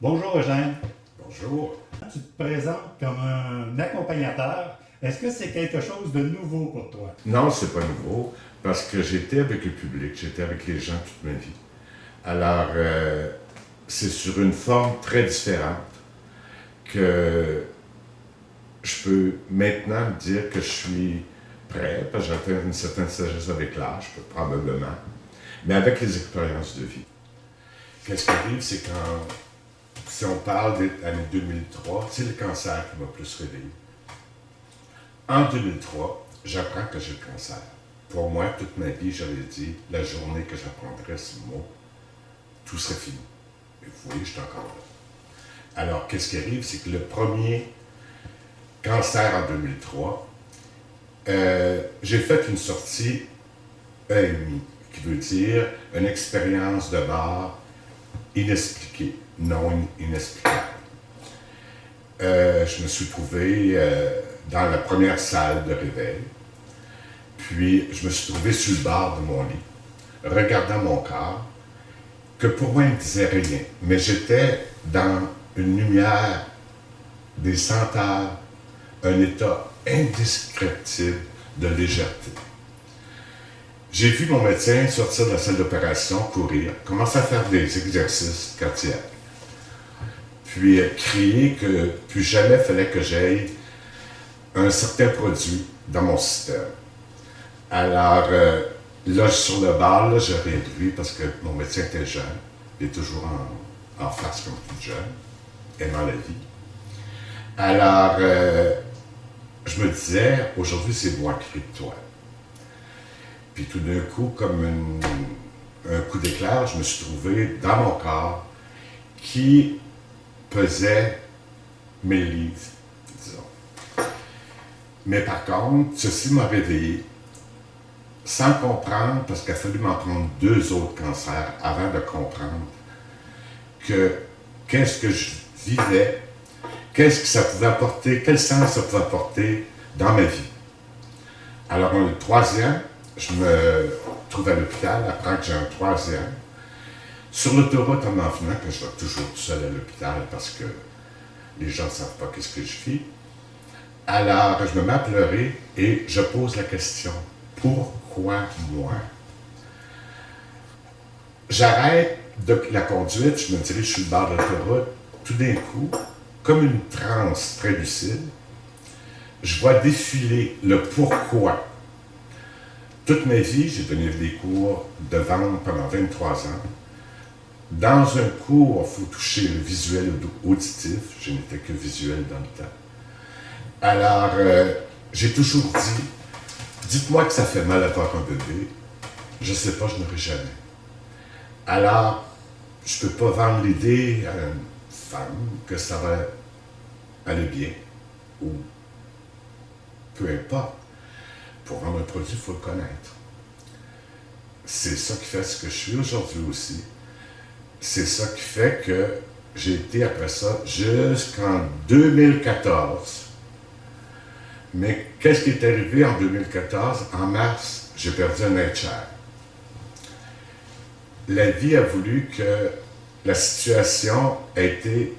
Bonjour Eugène, Bonjour. tu te présentes comme un accompagnateur. Est-ce que c'est quelque chose de nouveau pour toi? Non, c'est pas nouveau, parce que j'étais avec le public, j'étais avec les gens toute ma vie. Alors, c'est sur une forme très différente que je peux maintenant me dire que je suis prêt, parce que j'atteins une certaine sagesse avec l'âge, probablement, mais avec les expériences de vie. Qu'est-ce qui arrive, c'est quand, si on parle des années 2003, c'est le cancer qui m'a plus réveillé. En 2003, j'apprends que j'ai le cancer. Pour moi, toute ma vie, j'avais dit, la journée que j'apprendrais ce mot, tout serait fini. Et vous voyez, je suis encore là. Alors, qu'est-ce qui arrive, c'est que le premier cancer en 2003, j'ai fait une sortie EMI, qui veut dire une expérience de mort inexpliquée, non inexplicable. Je me suis trouvé dans la première salle de réveil, puis je me suis trouvé sur le bord de mon lit, regardant mon corps, que pour moi, il ne disait rien, mais j'étais dans une lumière, des senteurs, un état indescriptible de légèreté. J'ai vu mon médecin sortir de la salle d'opération, courir, commencer à faire des exercices cardiaques, puis crier que plus jamais il fallait que j'aille un certain produit dans mon système. Alors, là, sur le bar, là, j'ai rien de lui parce que mon médecin était jeune. Il est toujours en face comme tout jeune, aimant la vie. Alors, je me disais, aujourd'hui, c'est moi qui ris de toi. Puis tout d'un coup, comme un coup d'éclair, je me suis trouvé dans mon corps qui pesait 1000 livres, disons. Mais par contre, ceci m'a réveillé sans comprendre, parce qu'il a fallu m'en prendre 2 autres cancers avant de comprendre que qu'est-ce que je vivais, qu'est-ce que ça pouvait apporter, quel sens ça pouvait apporter dans ma vie. Alors, le troisième, je me trouve à l'hôpital, apprends que j'ai un troisième. Sur l'autoroute en m'en venant, que je vais toujours tout seul à l'hôpital parce que les gens ne savent pas qu'est-ce que je vis. Alors, je me mets à pleurer et je pose la question, pourquoi moi? J'arrête la conduite, je me dirige sur le bord de l'autoroute. Tout d'un coup, comme une transe très lucide, je vois défiler le pourquoi. Toute ma vie, j'ai donné des cours de vente pendant 23 ans. Dans un cours, il faut toucher le visuel auditif. Je n'étais que visuel dans le temps. Alors, j'ai toujours dit, dites-moi que ça fait mal avoir un bébé. Je ne sais pas, je n'aurai jamais. Alors, je ne peux pas vendre l'idée à une femme que ça va aller bien, ou peu importe. Pour vendre un produit, il faut le connaître. C'est ça qui fait ce que je suis aujourd'hui aussi. C'est ça qui fait que j'ai été après ça jusqu'en 2014. Mais qu'est-ce qui est arrivé en 2014? En mars, j'ai perdu un être cher. La vie a voulu que la situation ait été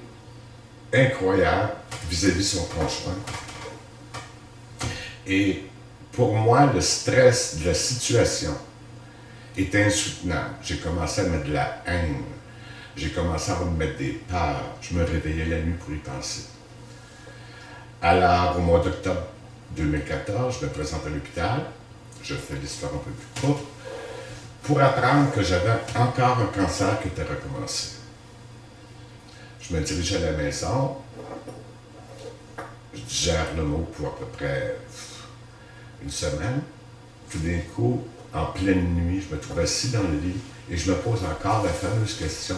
incroyable vis-à-vis son conjoint. Et pour moi, le stress de la situation est insoutenable. J'ai commencé à mettre de la haine. J'ai commencé à me mettre des peurs. Je me réveillais la nuit pour y penser. Alors, au mois d'octobre 2014, je me présente à l'hôpital. Je fais l'histoire un peu plus courte pour apprendre que j'avais encore un cancer qui était recommencé. Je me dirige à la maison. Je digère le mot pour à peu près une semaine. Tout d'un coup, en pleine nuit, je me trouve assis dans le lit et je me pose encore la fameuse question,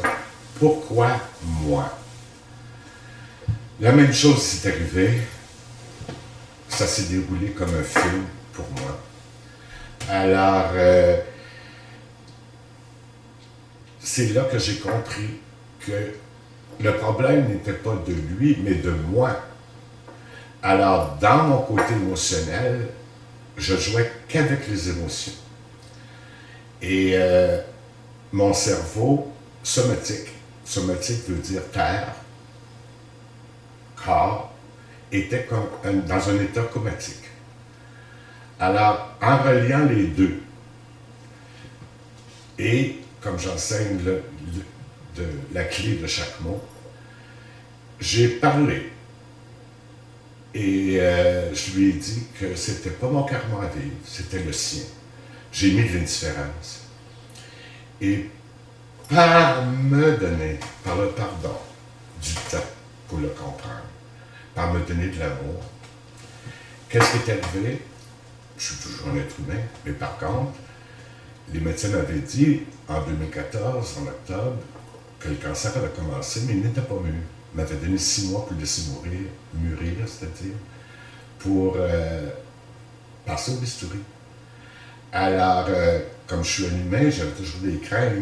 pourquoi moi? La même chose s'est arrivée. Ça s'est déroulé comme un film pour moi. Alors, c'est là que j'ai compris que le problème n'était pas de lui, mais de moi. Alors, dans mon côté émotionnel, je jouais qu'avec les émotions. Et mon cerveau somatique somatique veut dire terre, corps, était dans un état comatique. Alors, en reliant les deux, et comme j'enseigne la clé de chaque mot, j'ai parlé et je lui ai dit que c'était pas mon karma à vivre, c'était le sien. J'ai mis de l'indifférence. Et par le pardon, du temps pour le comprendre, par me donner de l'amour, qu'est-ce qui est arrivé? Je suis toujours un être humain, mais par contre, les médecins m'avaient dit en 2014, en octobre, que le cancer avait commencé, mais il n'était pas mûr. Il m'avait donné 6 mois pour le laisser mûrir, c'est-à-dire, pour passer au bistouri. Alors, comme je suis un humain, j'avais toujours des craintes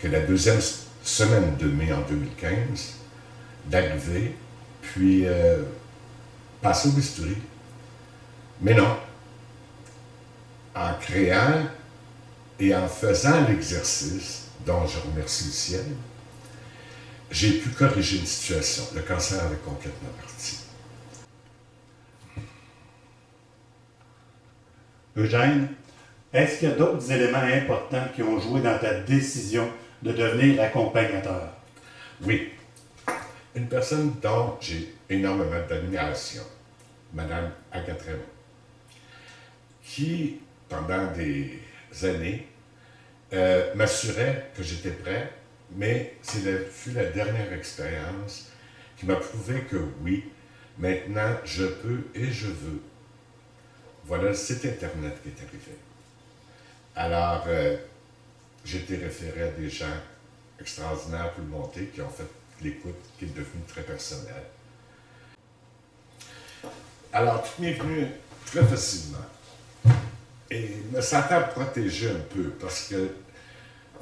que la deuxième semaine de mai en 2015, d'arriver, puis passer au bistouri. Mais non. En créant et en faisant l'exercice, dont je remercie le ciel, j'ai pu corriger une situation. Le cancer avait complètement parti. Eugène, est-ce qu'il y a d'autres éléments importants qui ont joué dans ta décision de devenir accompagnateur? Oui. Une personne dont j'ai énormément d'admiration, Madame Agathe Raymond, qui, pendant des années, m'assurait que j'étais prêt, mais fut la dernière expérience qui m'a prouvé que oui, maintenant je peux et je veux. Voilà le site Internet qui est arrivé. Alors, j'ai été référé à des gens extraordinaires pour le monter, qui ont fait l'écoute, qui est devenue très personnelle. Alors, tout m'est venu très facilement. Et me sentant protégé un peu, parce que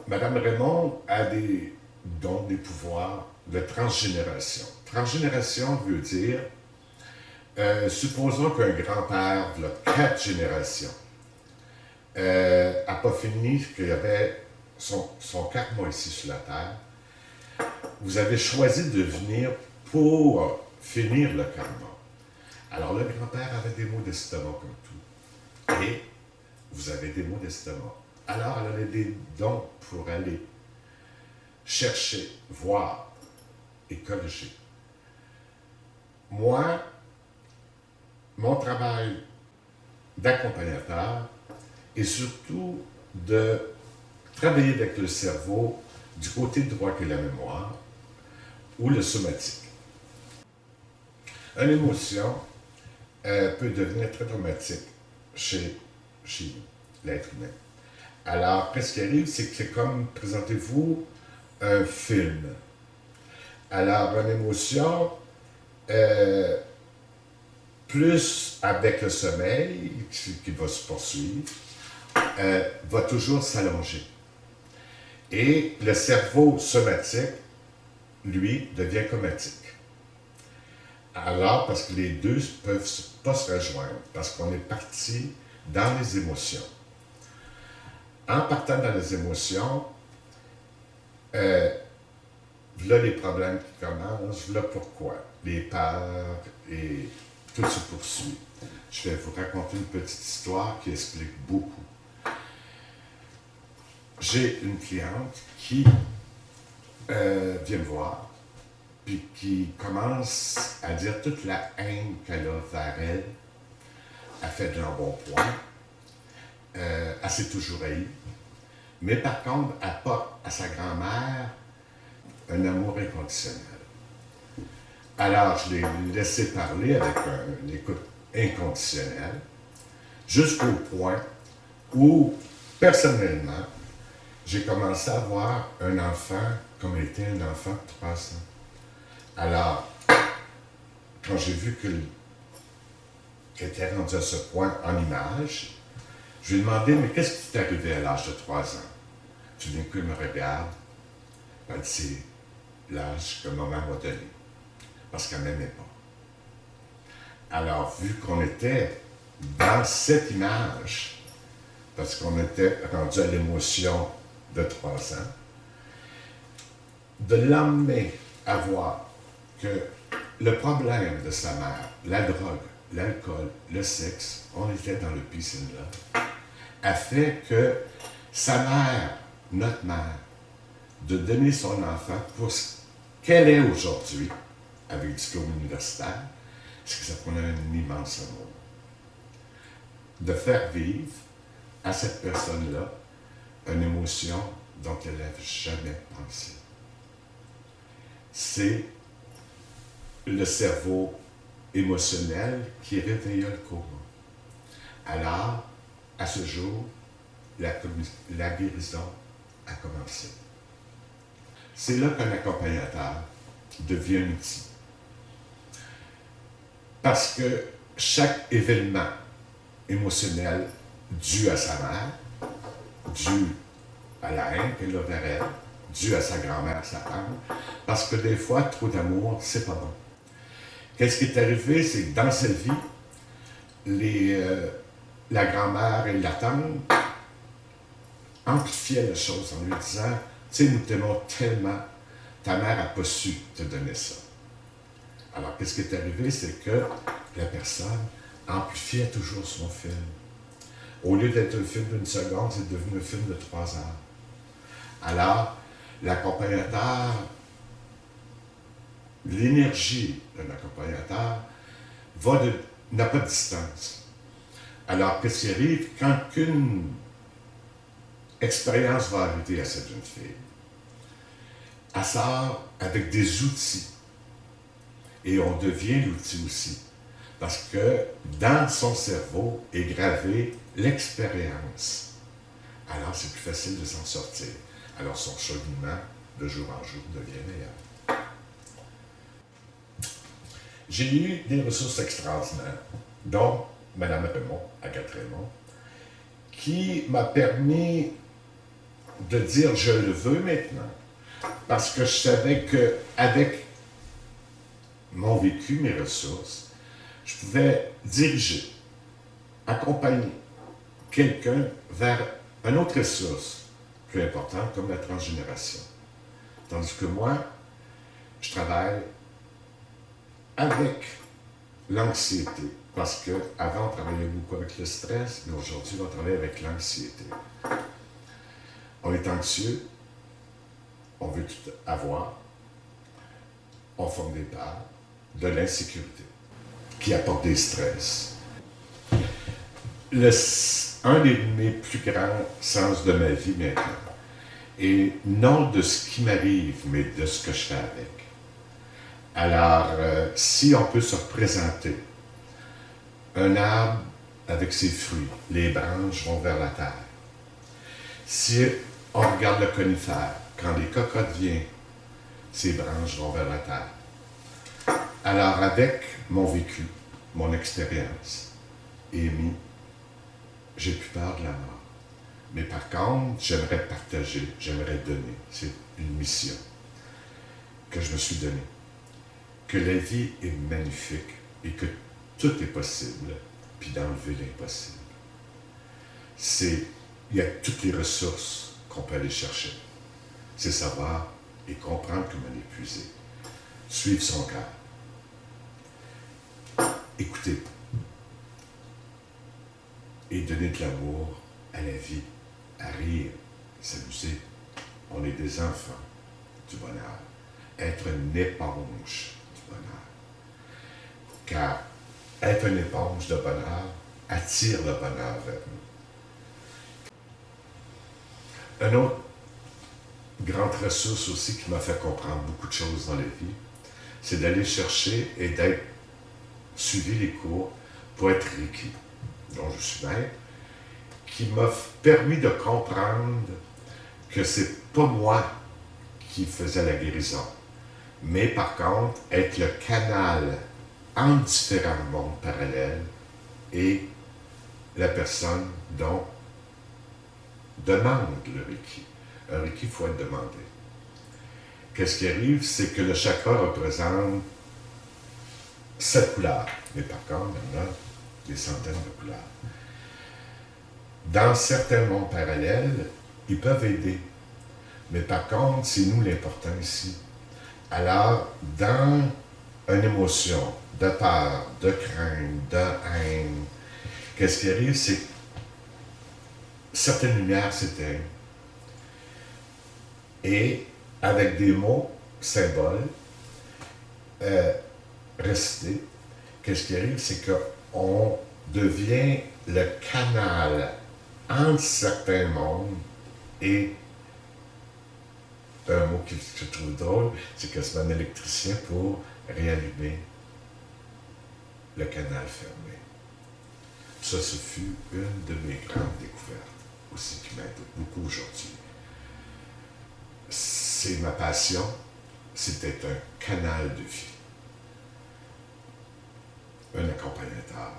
Mme Raymond a des dons, des pouvoirs de transgénération. Transgénération veut dire, supposons qu'un grand-père, de 4 générations, n'a pas fini, qu'il y avait son karma ici sur la Terre. Vous avez choisi de venir pour finir le karma. Alors, le grand-père avait des maux d'estomac comme tout. Et vous avez des maux d'estomac. Alors, elle avait des dons pour aller chercher, voir et corriger. Moi, mon travail d'accompagnateur est surtout de travailler avec le cerveau du côté droit qui est la mémoire ou le somatique. Une émotion peut devenir très traumatique chez l'être humain. Alors, qu'est-ce qui arrive, c'est que c'est comme, présentez-vous un film. Alors, une émotion, plus avec le sommeil, qui va se poursuivre, va toujours s'allonger. Et le cerveau somatique, lui, devient comatique. Alors, parce que les deux ne peuvent pas se rejoindre, parce qu'on est parti dans les émotions. En partant dans les émotions, voilà les problèmes qui commencent, voilà pourquoi. Les peurs et tout se poursuit. Je vais vous raconter une petite histoire qui explique beaucoup. J'ai une cliente qui vient me voir, puis qui commence à dire toute la haine qu'elle a vers elle. Elle fait de l'embonpoint. Elle s'est toujours haïe. Mais par contre, elle porte à sa grand-mère un amour inconditionnel. Alors, je l'ai laissé parler avec une écoute inconditionnelle, jusqu'au point où, personnellement, j'ai commencé à voir un enfant comme était un enfant de 3 ans. Alors, quand j'ai vu qu'elle était rendue à ce point en image, je lui ai demandé, mais qu'est-ce qui t'est arrivé à l'âge de 3 ans? Tout d'un coup, il me regarde. Elle dit, c'est l'âge que maman m'a donné. Parce qu'elle ne m'aimait pas. Alors, vu qu'on était dans cette image, parce qu'on était rendu à l'émotion de 3 ans, de l'emmener à voir que le problème de sa mère, la drogue, l'alcool, le sexe, on était dans le peace and love, a fait que sa mère, notre mère, de donner son enfant pour ce qu'elle est aujourd'hui, avec diplôme universitaire, c'est que ça prenait un immense amour. De faire vivre à cette personne-là une émotion dont elle n'avait jamais pensé. C'est le cerveau émotionnel qui réveilla le coma. Alors, à ce jour, la guérison a commencé. C'est là qu'un accompagnateur devient un outil. Parce que chaque événement émotionnel dû à sa mère, dû à la haine qu'elle a vers elle, dû à sa grand-mère, sa femme, parce que des fois, trop d'amour, c'est pas bon. Qu'est-ce qui est arrivé, c'est que dans sa vie, la grand-mère et la tante amplifiaient la chose en lui disant, tu sais, nous t'aimons tellement, ta mère n'a pas su te donner ça. Alors, qu'est-ce qui est arrivé, c'est que la personne amplifiait toujours son film. Au lieu d'être un film d'une seconde, c'est devenu un film de 3 heures. Alors, l'accompagnateur, l'énergie d'un accompagnateur n'a pas de distance. Alors, qu'est-ce qui arrive quand une expérience va arriver à cette jeune fille? Elle sort avec des outils. Et on devient l'outil aussi. Parce que dans son cerveau est gravée l'expérience. Alors, c'est plus facile de s'en sortir. Alors, son cheminement, de jour en jour, devient meilleur. J'ai eu des ressources extraordinaires, dont Mme Raymond, Agathe Raymond, qui m'a permis de dire « je le veux maintenant », parce que je savais qu'avec mon vécu, mes ressources, je pouvais diriger, accompagner quelqu'un vers une autre ressource plus importante comme la transgénération. Tandis que moi, je travaille avec l'anxiété. Parce qu'avant, on travaillait beaucoup avec le stress, mais aujourd'hui, on travaille avec l'anxiété. On est anxieux, on veut tout avoir, on forme des peurs, de l'insécurité, qui apporte des stress. Un de mes plus grands sens de ma vie maintenant, et non de ce qui m'arrive, mais de ce que je fais avec. Alors, si on peut se représenter un arbre avec ses fruits, les branches vont vers la terre. Si on regarde le conifère, quand les cocottes viennent, ses branches vont vers la terre. Alors, avec mon vécu, mon expérience, Amy, j'ai plus peur de la mort. Mais par contre, j'aimerais partager, j'aimerais donner. C'est une mission que je me suis donnée. Que la vie est magnifique et que tout est possible, puis d'enlever l'impossible. Il y a toutes les ressources qu'on peut aller chercher. C'est savoir et comprendre comment l'épuiser. Suivre son cœur. Écouter. Et donner de l'amour à la vie, à rire, s'amuser. On est des enfants du bonheur. Être une éponge du bonheur. Car être une éponge de bonheur attire le bonheur vers nous. Une autre grande ressource aussi qui m'a fait comprendre beaucoup de choses dans la vie, c'est d'aller chercher et d'être suivi les cours pour être Reiki, dont je suis maître, qui m'a permis de comprendre que c'est pas moi qui faisais la guérison, mais par contre, être le canal entre différents mondes parallèles et la personne dont demande le Reiki. Un Reiki, il faut être demandé. Qu'est-ce qui arrive, c'est que le chakra représente 7 couleurs, mais par contre, il y en a des centaines de couleurs. Dans certains mondes parallèles, ils peuvent aider. Mais par contre, c'est nous l'important ici. Alors, dans une émotion de peur, de crainte, de haine, qu'est-ce qui arrive, c'est que certaines lumières s'éteignent. Et avec des mots, symboles, récités, qu'est-ce qui arrive, c'est qu'on devient le canal entre certains mondes et un mot que je trouve drôle, c'est que c'est un électricien pour réallumer le canal fermé. Ça, ce fut une de mes grandes découvertes aussi qui m'aide beaucoup aujourd'hui. C'est ma passion, c'était un canal de vie, un accompagnateur.